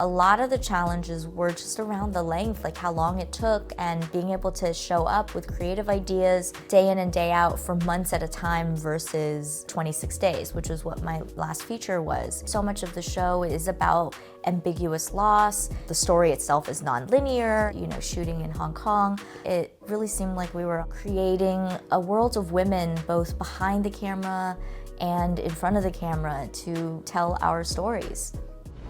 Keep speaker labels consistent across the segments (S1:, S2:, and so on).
S1: A lot of the challenges were just around the length, like how long it took and being able to show up with creative ideas day in and day out for months at a time versus 26 days, which is what my last feature was. So much of the show is about ambiguous loss. The story itself is non-linear, shooting in Hong Kong. It really seemed like we were creating a world of women, both behind the camera and in front of the camera, to tell our stories.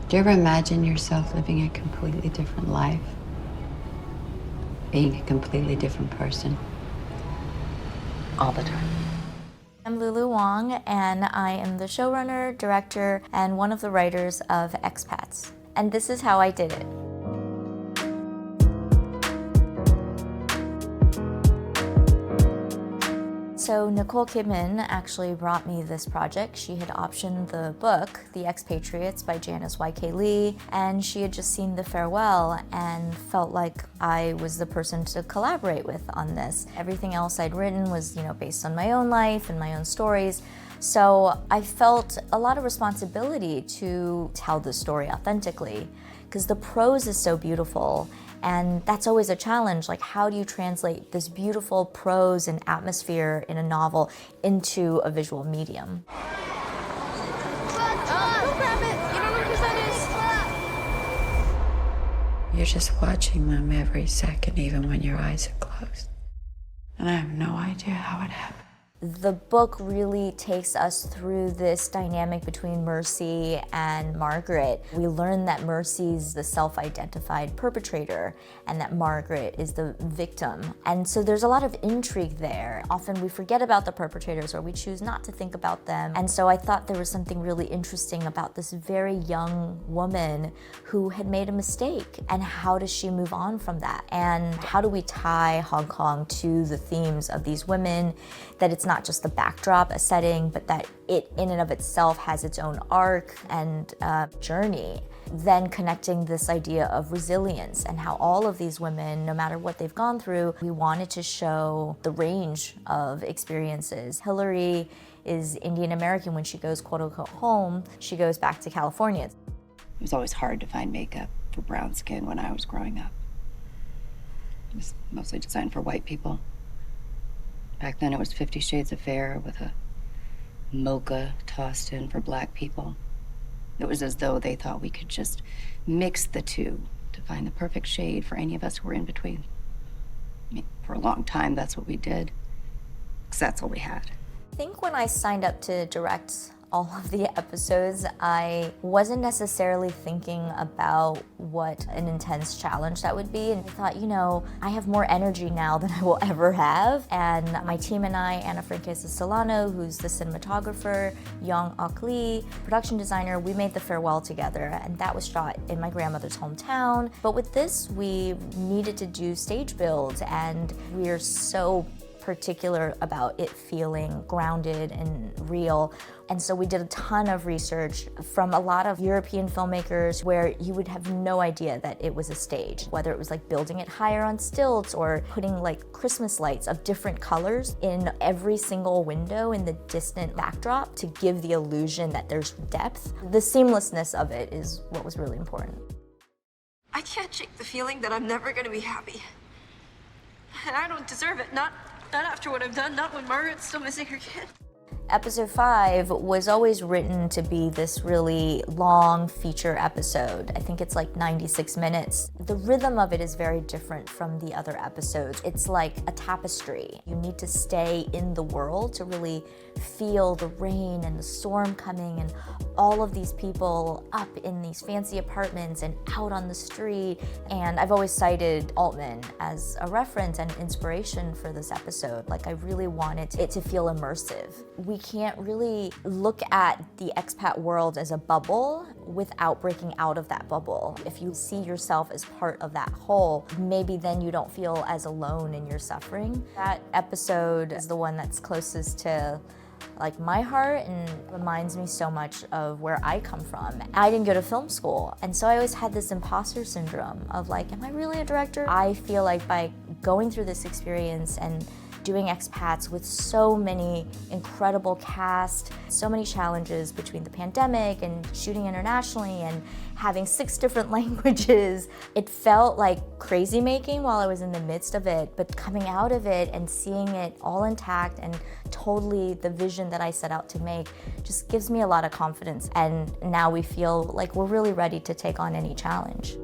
S2: Do you ever imagine yourself living a completely different life? Being a completely different person? All the time.
S1: I'm Lulu Wang, and I am the showrunner, director, and one of the writers of Expats. And this is how I did it. So Nicole Kidman actually brought me this project. She had optioned the book, The Expatriates by Janice Y.K, and she had just seen The Farewell and felt like I was the person to collaborate with on this. Everything else I'd written was, based on my own life and my own stories. So I felt a lot of responsibility to tell the story authentically, because the prose is so beautiful. And that's always a challenge, like how do you translate this beautiful prose and atmosphere in a novel into a visual medium?
S3: Go grab it! You don't know whose that is?
S2: You're just watching them every second, even when your eyes are closed. And I have no idea how it happened.
S1: The book really takes us through this dynamic between Mercy and Margaret. We learn that Mercy's the self-identified perpetrator and that Margaret is the victim. And so there's a lot of intrigue there. Often we forget about the perpetrators or we choose not to think about them. And so I thought there was something really interesting about this very young woman who had made a mistake, and how does she move on from that? And how do we tie Hong Kong to the themes of these women, that it's not just the backdrop, a setting, but that it in and of itself has its own arc and journey. Then connecting this idea of resilience and how all of these women, no matter what they've gone through, we wanted to show the range of experiences. Hillary is Indian American. When she goes quote unquote home, she goes back to California.
S4: It was always hard to find makeup for brown skin when I was growing up. It was mostly designed for white people. Back then it was 50 Shades of Fair with a mocha tossed in for black people. It was as though they thought we could just mix the two to find the perfect shade for any of us who were in between. I mean, for a long time, that's what we did, because that's all we had.
S1: I think when I signed up to direct all of the episodes, I wasn't necessarily thinking about what an intense challenge that would be. And I thought, I have more energy now than I will ever have. And my team and I, Anna Franquesa-Solano, who's the cinematographer, Young Ok Lee, production designer, we made The Farewell together. And that was shot in my grandmother's hometown. But with this, we needed to do stage builds, and we are so particular about it feeling grounded and real. And so we did a ton of research from a lot of European filmmakers where you would have no idea that it was a stage, whether it was like building it higher on stilts or putting like Christmas lights of different colors in every single window in the distant backdrop to give the illusion that there's depth. The seamlessness of it is what was really important.
S3: I can't shake the feeling that I'm never gonna be happy. And I don't deserve it, not after what I've done, not when Margaret's still missing her kid.
S1: Episode 5 was always written to be this really long feature episode. I think it's like 96 minutes. The rhythm of it is very different from the other episodes. It's like a tapestry. You need to stay in the world to really feel the rain and the storm coming and all of these people up in these fancy apartments and out on the street. And I've always cited Altman as a reference and inspiration for this episode. Like, I really wanted it to feel immersive. We can't really look at the expat world as a bubble without breaking out of that bubble. If you see yourself as part of that whole, maybe then you don't feel as alone in your suffering. That episode is the one that's closest to my heart and reminds me so much of where I come from. I didn't go to film school, and so I always had this imposter syndrome of am I really a director? I feel like by going through this experience and doing Expats with so many incredible cast, so many challenges between the pandemic and shooting internationally and having 6 different languages. It felt like crazy making while I was in the midst of it, but coming out of it and seeing it all intact and totally the vision that I set out to make just gives me a lot of confidence. And now we feel like we're really ready to take on any challenge.